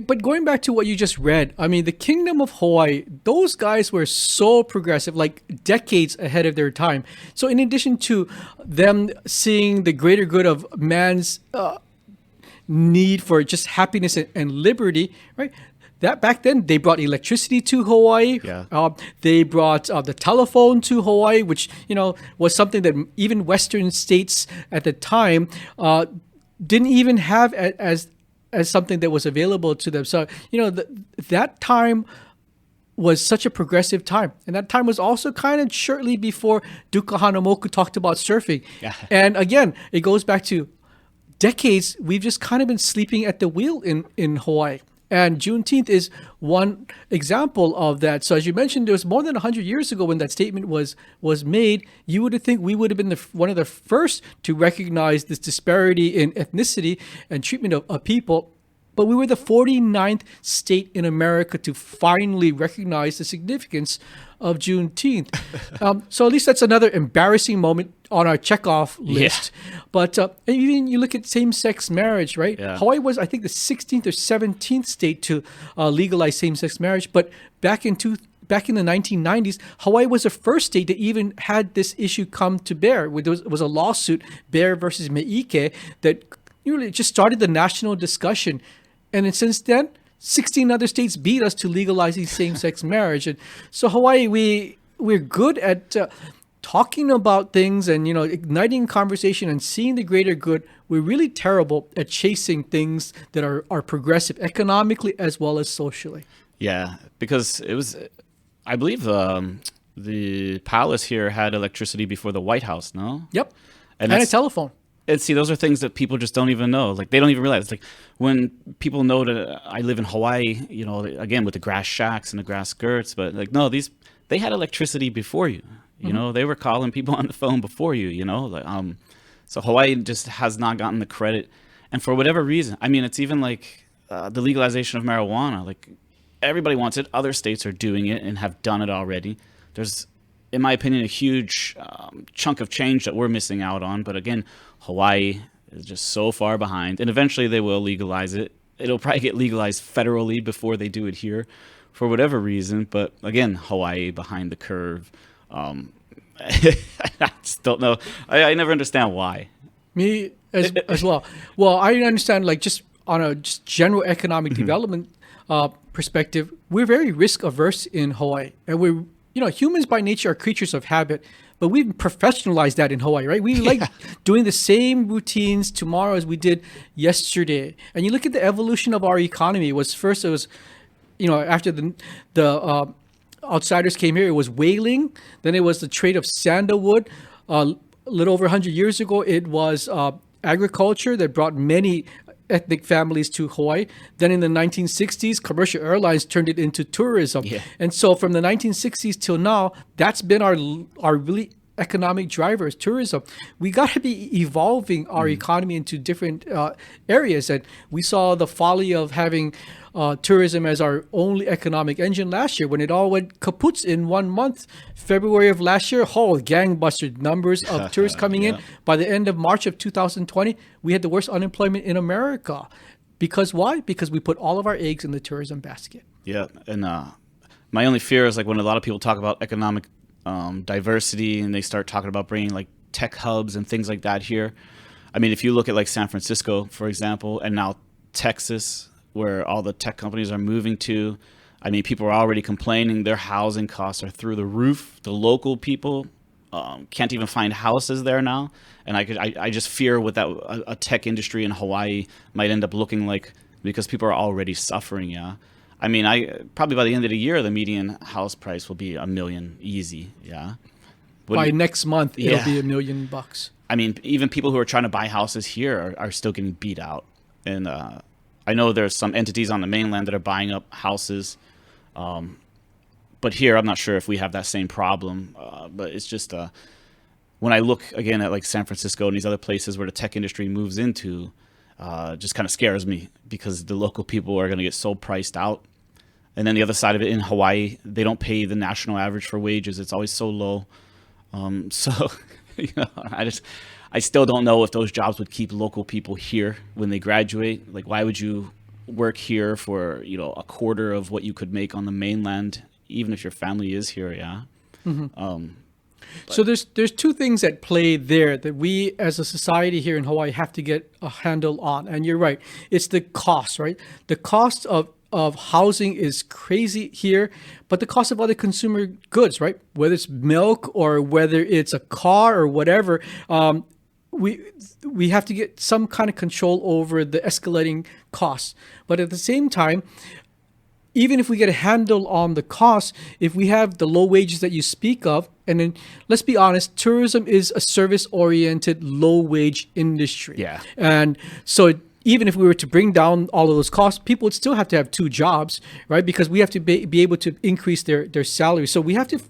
But going back to what you just read, I mean, the Kingdom of Hawaii, those guys were so progressive, decades ahead of their time. So in addition to them seeing the greater good of man's need for just happiness and liberty, right? That back then they brought electricity to Hawaii. Yeah. They brought the telephone to Hawaii, which was something that even Western states at the time didn't even have as as something that was available to them. So, that time was such a progressive time. And that time was also kind of shortly before Duka Hanamoku talked about surfing. Yeah. And again, it goes back to decades, we've just kind of been sleeping at the wheel in Hawaii. And Juneteenth is one example of that. So as you mentioned, it was more than 100 years ago when that statement was made. You would think we would have been one of the first to recognize this disparity in ethnicity and treatment of people. But we were the 49th state in America to finally recognize the significance of Juneteenth. So at least that's another embarrassing moment on our checkoff list. Yeah. But even you look at same-sex marriage, right? Yeah. Hawaii was, I think, the 16th or 17th state to legalize same-sex marriage. But back in the 1990s, Hawaii was the first state that even had this issue come to bear. There was a lawsuit, Bear versus Me'ike, that really just started the national discussion. And then since then, 16 other states beat us to legalizing same-sex marriage. And so Hawaii, we're good at talking about things and, igniting conversation and seeing the greater good. We're really terrible at chasing things that are progressive economically as well as socially. Yeah, because it was, I believe the palace here had electricity before the White House, no? Yep. And a telephone. And see, those are things that people just don't even know. Like, they don't even realize. Like, when people know that I live in Hawaii, again, with the grass shacks and the grass skirts, but like, no, they had electricity before you. They were calling people on the phone before you, so Hawaii just has not gotten the credit. And for whatever reason, I mean, it's even like the legalization of marijuana. Like, everybody wants it. Other states are doing it and have done it already. There's, in my opinion, a huge chunk of change that we're missing out on. But again, Hawaii is just so far behind. And eventually they will legalize it. It'll probably get legalized federally before they do it here for whatever reason. But again, Hawaii behind the curve. I just don't know. I never understand why. Me as well. Well, I understand, like, just on a general economic development perspective, we're very risk averse in Hawaii. And we're, humans by nature are creatures of habit, but we've professionalized that in Hawaii, right? We like doing the same routines tomorrow as we did yesterday. And you look at the evolution of our economy. First it was, after the outsiders came here, it was whaling. Then it was the trade of sandalwood. A little over 100 years ago, it was agriculture that brought many ethnic families to Hawaii. Then in the 1960s, commercial airlines turned it into tourism. Yeah. And so from the 1960s till now, that's been our really economic drivers, tourism. We got to be evolving our economy into different areas. And we saw the folly of having tourism as our only economic engine last year when it all went kaput in 1 month. February of last year, gangbuster numbers of tourists coming in. By the end of March of 2020, we had the worst unemployment in America. Because why? Because we put all of our eggs in the tourism basket. Yeah, and my only fear is like when a lot of people talk about economic diversity and they start talking about bringing like tech hubs and things like that here. I mean, if you look at like San Francisco, for example, and now Texas, where all the tech companies are moving to, I mean, people are already complaining their housing costs are through the roof. The local people can't even find houses there now. And I just fear what that a tech industry in Hawaii might end up looking like because people are already suffering, yeah. I mean, probably by the end of the year, the median house price will be $1 million easy. Yeah. By next month, it'll be $1 million. I mean, even people who are trying to buy houses here are still getting beat out. And I know there's some entities on the mainland that are buying up houses. But here, I'm not sure if we have that same problem. But it's just when I look again at like San Francisco and these other places where the tech industry moves into, just kind of scares me because the local people are going to get so priced out. And then the other side of it in Hawaii, they don't pay the national average for wages. It's always so low. So, I still don't know if those jobs would keep local people here when they graduate. Like, why would you work here for, a quarter of what you could make on the mainland, even if your family is here? Yeah. Mm-hmm. So there's two things at play there that we as a society here in Hawaii have to get a handle on. And you're right. It's the cost, right? The cost of housing is crazy here, but the cost of other consumer goods, right? Whether it's milk or whether it's a car or whatever, we have to get some kind of control over the escalating costs. But at the same time, even if we get a handle on the costs, if we have the low wages that you speak of, and then let's be honest, tourism is a service-oriented, low-wage industry. Yeah. And so even if we were to bring down all of those costs, people would still have to have two jobs, right? Because we have to be able to increase their salary. So we have to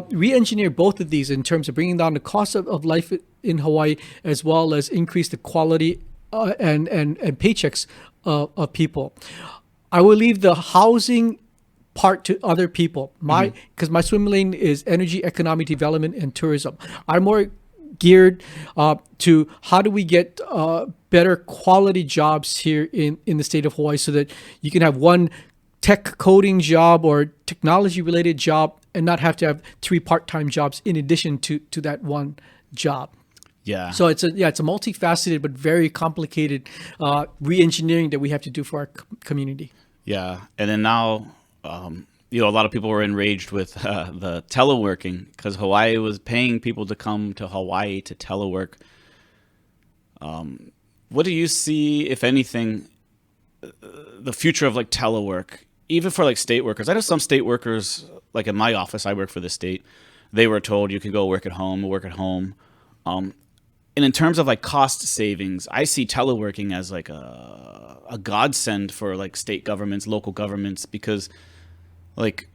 re-engineer both of these in terms of bringing down the cost of life in Hawaii, as well as increase the quality and paychecks of people. I will leave the housing part to other people. Because my swim lane is energy, economic development, and tourism. I'm more geared to how do we get better quality jobs here in the state of Hawaii, so that you can have one tech coding job or technology related job and not have to have 3 part-time jobs in addition to that one job. Yeah. So it's a multifaceted but very complicated re-engineering that we have to do for our community. Yeah. And then now, a lot of people were enraged with the teleworking, because Hawaii was paying people to come to Hawaii to telework. What do you see, if anything, the future of like telework, even for like state workers? I know some state workers, like in my office, I work for the state, they were told you can go work at home. And in terms of like cost savings, I see teleworking as like a godsend for like state governments, local governments, because like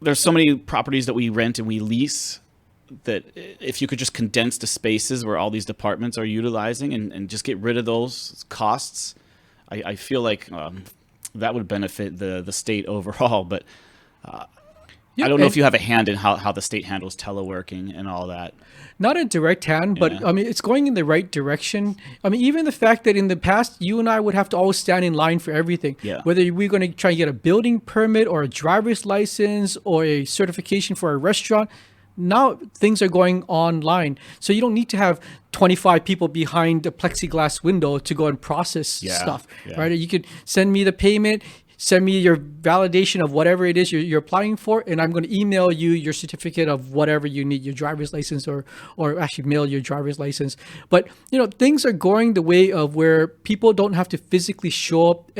there's so many properties that we rent and we lease that if you could just condense the spaces where all these departments are utilizing and just get rid of those costs, I feel like that would benefit the state overall. But I don't know if you have a hand in how the state handles teleworking and all that. Not a direct hand, but Yeah. I mean, it's going in the right direction. I mean, even the fact that in the past, you and I would have to always stand in line for everything. Yeah. Whether we're going to try and get a building permit or a driver's license or a certification for a restaurant, now things are going online. So you don't need to have 25 people behind a plexiglass window to go and process stuff, Yeah. right? You could send me the payment, send me your validation of whatever it is you're applying for, and I'm going to email you your certificate of whatever you need, your driver's license, or actually mail your driver's license. But things are going the way of where people don't have to physically show up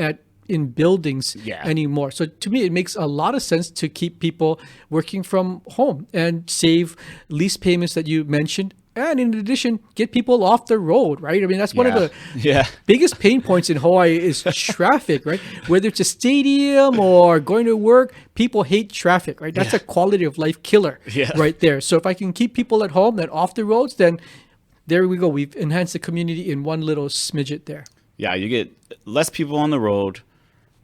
in buildings anymore. So to me, it makes a lot of sense to keep people working from home and save lease payments that you mentioned. And in addition, get people off the road, right? I mean, that's one of the biggest pain points in Hawaii is traffic, right? Whether it's a stadium or going to work, people hate traffic, right? That's a quality of life killer right there. So if I can keep people at home and off the roads, then there we go. We've enhanced the community in one little smidget there. Yeah, you get less people on the road,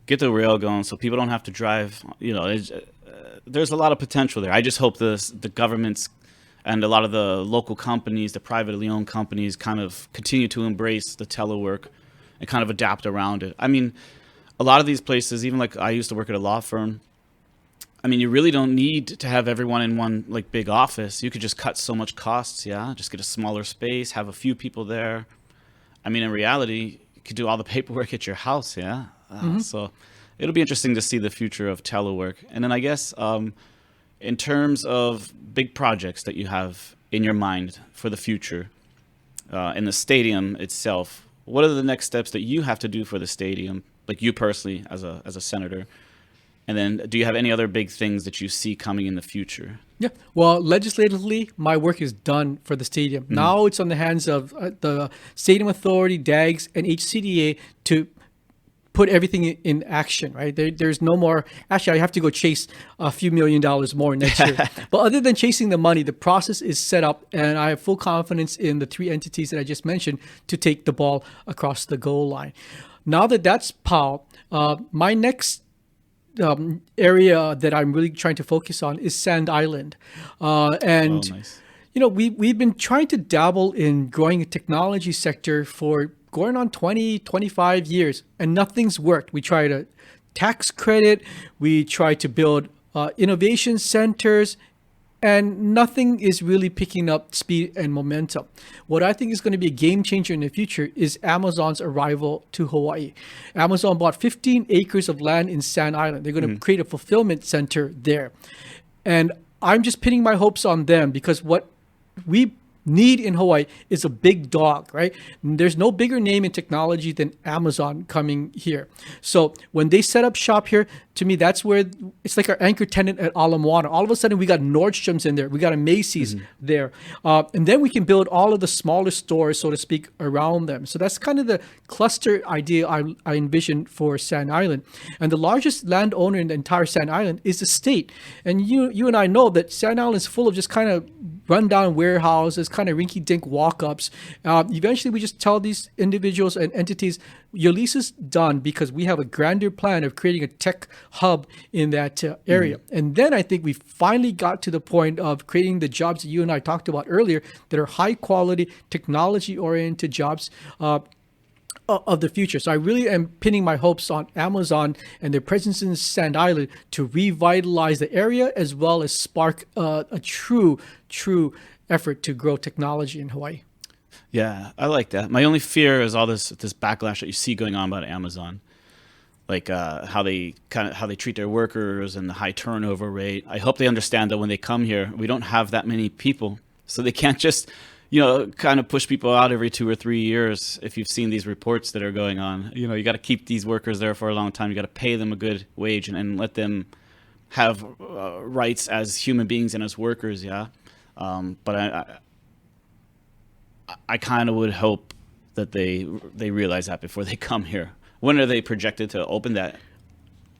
get the rail going so people don't have to drive. There's a lot of potential there. I just hope the governments and a lot of the local companies, the privately owned companies, kind of continue to embrace the telework and kind of adapt around it. I mean, a lot of these places, even like I used to work at a law firm, I mean, you really don't need to have everyone in one like big office. You could just cut so much costs, just get a smaller space, have a few people there. I mean, in reality, you could do all the paperwork at your house, So it'll be interesting to see the future of telework. And then I guess in terms of big projects that you have in your mind for the future in the stadium itself, what are the next steps that you have to do for the stadium, like you personally as a senator? And then do you have any other big things that you see coming in the future? Yeah. Well, legislatively, my work is done for the stadium. Now it's on the hands of the Stadium Authority, DAGS, and HCDA to put everything in action, right? There's no more. Actually, I have to go chase a few $1 million more next year. But other than chasing the money, the process is set up, and I have full confidence in the 3 entities that I just mentioned to take the ball across the goal line. Now that that's POW, my next area that I'm really trying to focus on is Sand Island, Nice. We've been trying to dabble in growing a technology sector for going on 20, 25 years, and nothing's worked. We tried a tax credit, we tried to build innovation centers, and nothing is really picking up speed and momentum. What I think is going to be a game changer in the future is Amazon's arrival to Hawaii. Amazon bought 15 acres of land in Sand Island. They're going to create a fulfillment center there. And I'm just pinning my hopes on them, because what we need in Hawaii is a big dog, right? There's no bigger name in technology than Amazon coming here. So when they set up shop here, to me, that's where it's like our anchor tenant at Ala Moana. All of a sudden, we got Nordstrom's in there. We got a Macy's there. And then we can build all of the smaller stores, so to speak, around them. So that's kind of the cluster idea I envision for Sand Island. And the largest landowner in the entire Sand Island is the state. And you and I know that Sand Island is full of just kind of rundown warehouses, kind of rinky-dink walk-ups. Eventually, we just tell these individuals and entities, your lease is done because we have a grander plan of creating a tech hub in that area. And then I think we finally got to the point of creating the jobs that you and I talked about earlier that are high-quality, technology-oriented jobs of the future. So I really am pinning my hopes on Amazon and their presence in Sand Island to revitalize the area as well as spark a true effort to grow technology in Hawaii. Yeah, I like that. My only fear is all this backlash that you see going on about Amazon, like how they treat their workers and the high turnover rate. I hope they understand that when they come here, we don't have that many people, so they can't just kind of push people out every 2 or 3 years. If you've seen these reports that are going on, you got to keep these workers there for a long time. You got to pay them a good wage and let them have rights as human beings and as workers. Yeah, but I kind of would hope that they realize that before they come here. When are they projected to open that,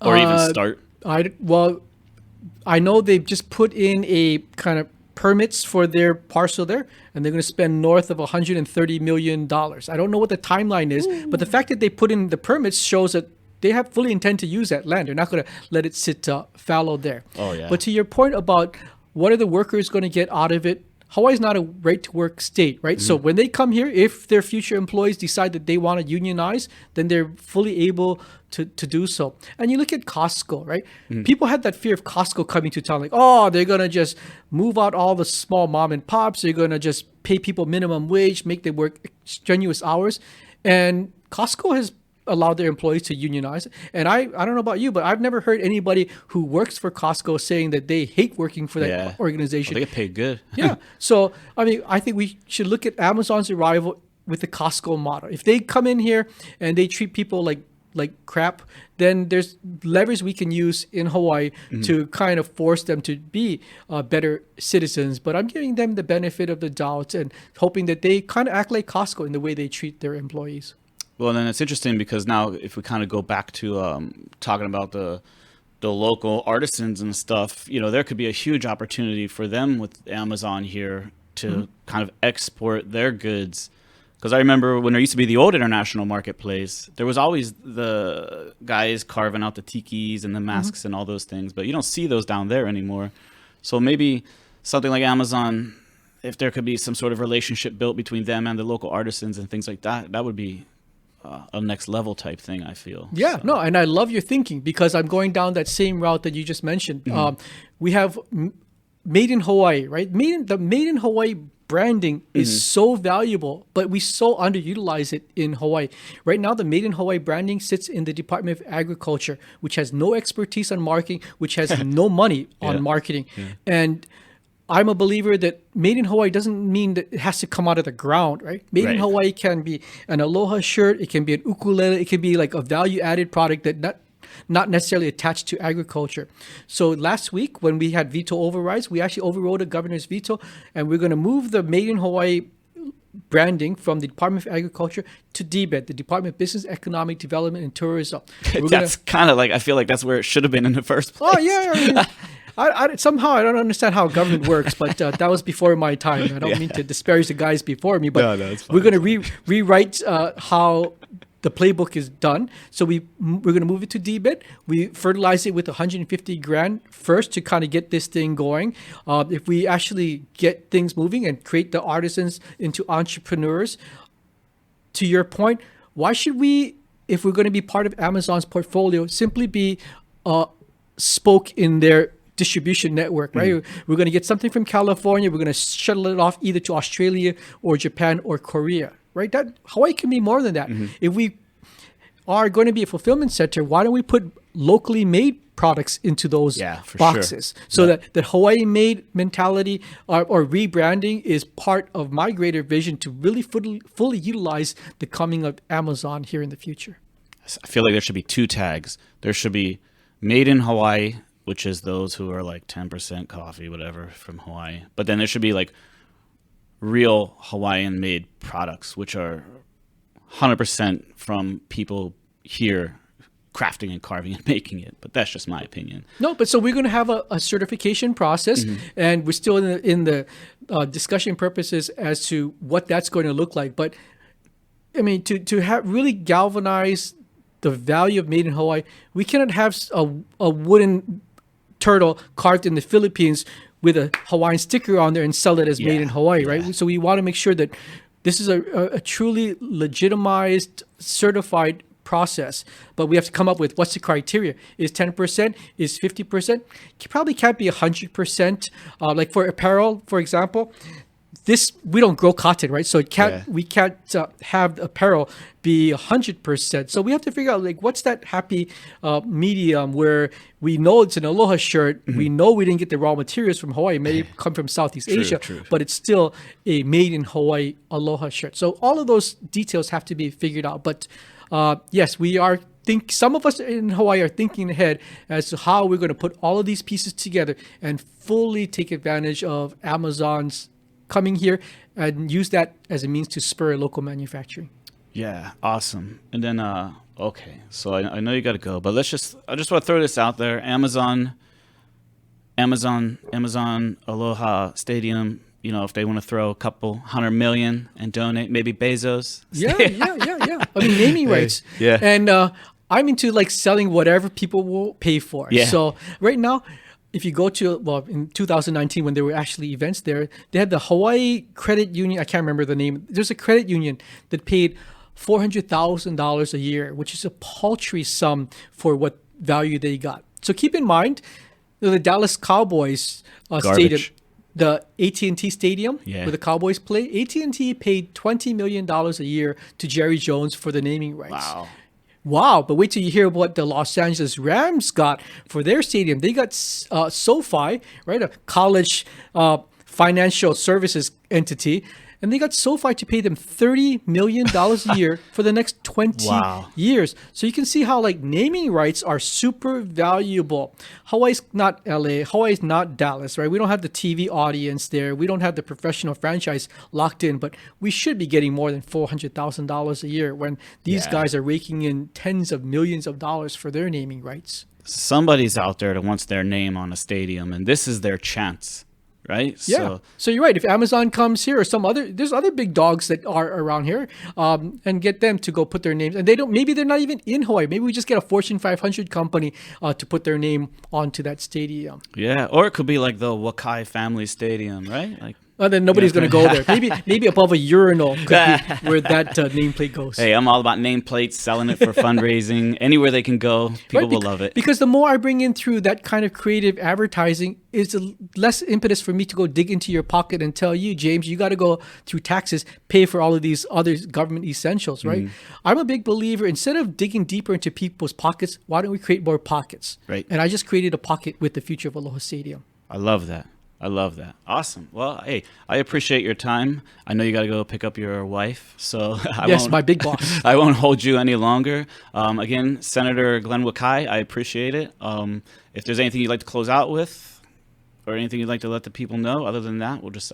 or even start? I know they've just put in a kind of permits for their parcel there, and they're going to spend north of $130 million. I don't know what the timeline is, but the fact that they put in the permits shows that they have fully intend to use that land. They're not going to let it sit fallow there. Oh, yeah. But to your point about what are the workers going to get out of it, Hawaii's not a right-to-work state, right? So when they come here, if their future employees decide that they want to unionize, then they're fully able to do so. And you look at Costco, right? People had that fear of Costco coming to town, like, oh, they're going to just move out all the small mom and pops. They're going to just pay people minimum wage, make them work strenuous hours. And Costco has allowed their employees to unionize. And I don't know about you, but I've never heard anybody who works for Costco saying that they hate working for that organization. Well, they get paid good. Yeah. So, I think we should look at Amazon's arrival with the Costco model. If they come in here and they treat people like crap, then there's levers we can use in Hawaii to kind of force them to be better citizens. But I'm giving them the benefit of the doubt and hoping that they kind of act like Costco in the way they treat their employees. Well, then it's interesting because now if we kind of go back to talking about the local artisans and stuff, there could be a huge opportunity for them with Amazon here to kind of export their goods. Because I remember when there used to be the old international marketplace, there was always the guys carving out the tikis and the masks and all those things, but you don't see those down there anymore. So maybe something like Amazon, if there could be some sort of relationship built between them and the local artisans and things like that, that would be a next level type thing, I feel. Yeah, so. No, and I love your thinking because I'm going down that same route that you just mentioned. We have Made in Hawaii, right? The Made in Hawaii branding is so valuable, but we so underutilize it in Hawaii. Right now, the Made in Hawaii branding sits in the Department of Agriculture, which has no expertise on marketing, which has no money on marketing. Yeah. And I'm a believer that Made in Hawaii doesn't mean that it has to come out of the ground, right? Made in Hawaii can be an aloha shirt, it can be an ukulele, it can be like a value-added product that not necessarily attached to agriculture. So last week when we had veto overrides, we actually overrode a governor's veto, and we're going to move the Made in Hawaii branding from the Department of Agriculture to DBED, the Department of Business, Economic Development, and Tourism. That's kind of like, I feel like that's where it should have been in the first place. Oh, yeah. Somehow I don't understand how government works, but that was before my time. I don't mean to disparage the guys before me, but we're going to rewrite how the playbook is done. So we're going to move it to DBED. We fertilize it with $150,000 first to kind of get this thing going. If we actually get things moving and create the artisans into entrepreneurs, to your point, why should we, if we're going to be part of Amazon's portfolio, simply be spoke in their distribution network, right? We're going to get something from California. We're going to shuttle it off either to Australia or Japan or Korea, right? That Hawaii can be more than that. If we are going to be a fulfillment center, why don't we put locally made products into those Yeah, for boxes. sure. So Yeah. that Hawaii made mentality or rebranding is part of my greater vision to really fully utilize the coming of Amazon here in the future. I feel like there should be two tags. There should be made in Hawaii, which is those who are like 10% coffee, whatever, from Hawaii. But then there should be like real Hawaiian made products, which are 100% from people here crafting and carving and making it. But that's just my opinion. No, but so we're going to have a certification process, and we're still in the discussion purposes as to what that's going to look like. But I mean, to have really galvanize the value of made in Hawaii, we cannot have a wooden turtle carved in the Philippines with a Hawaiian sticker on there and sell it as made in Hawaii, right? Yeah. So we want to make sure that this is a truly legitimized, certified process. But we have to come up with what's the criteria. Is 10%? Is 50%? You probably can't be 100%. Like for apparel, for example, this we don't grow cotton, right? So it can't we can't have apparel be 100%. So we have to figure out like what's that happy medium where we know it's an aloha shirt, we know we didn't get the raw materials from Hawaii, maybe come from Southeast Asia, true. but it's still a made in Hawaii aloha shirt. So all of those details have to be figured out. But yes, we are. Some of us in Hawaii are thinking ahead as to how we're going to put all of these pieces together and fully take advantage of Amazon's coming here and use that as a means to spur local manufacturing. Yeah, awesome. And then, okay, so I know you got to go, but I just want to throw this out there. Amazon Aloha Stadium, you know, if they want to throw a couple 100 million and donate, maybe Bezos. Yeah. I mean, naming rights. Yeah. And I'm into like selling whatever people will pay for. Yeah. So right now, if you go to, well, in 2019, when there were actually events there, they had the Hawaii Credit Union. I can't remember the name. There's a credit union that paid $400,000 a year, which is a paltry sum for what value they got. So keep in mind, the Dallas Cowboys stadium, the AT&T Stadium, where the Cowboys play, AT&T paid $20 million a year to Jerry Jones for the naming rights. Wow, but wait till you hear what the Los Angeles Rams got for their stadium. They got SoFi, right, a college financial services entity, and they got SoFi to pay them $30 million a year for the next 20 years. So you can see how like naming rights are super valuable. Hawaii's not LA, Hawaii's not Dallas, right? We don't have the TV audience there. We don't have the professional franchise locked in, but we should be getting more than $400,000 a year when these guys are raking in tens of millions of dollars for their naming rights. Somebody's out there that wants their name on a stadium, and this is their chance. Right? Yeah. So you're right. If Amazon comes here or there's other big dogs that are around here, and get them to go put their names. And maybe they're not even in Hawaii. Maybe we just get a Fortune 500 company to put their name onto that stadium. Yeah. Or it could be like the Wakai family stadium, right? Like, then nobody's going to go there. Maybe above a urinal could be where that nameplate goes. Hey, I'm all about nameplates, selling it for fundraising. Anywhere they can go, people will love it. Because the more I bring in through that kind of creative advertising, is less impetus for me to go dig into your pocket and tell you, James, you got to go through taxes, pay for all of these other government essentials, right? I'm a big believer, instead of digging deeper into people's pockets, why don't we create more pockets? Right. And I just created a pocket with the future of Aloha Stadium. I love that. Awesome. Well, hey, I appreciate your time. I know you got to go pick up your wife, so my big boss. I won't hold you any longer. Again, Senator Glenn Wakai, I appreciate it. If there's anything you'd like to close out with, or anything you'd like to let the people know, other than that, we'll just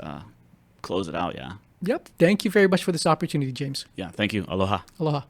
close it out. Yeah. Yep. Thank you very much for this opportunity, James. Yeah. Thank you. Aloha. Aloha.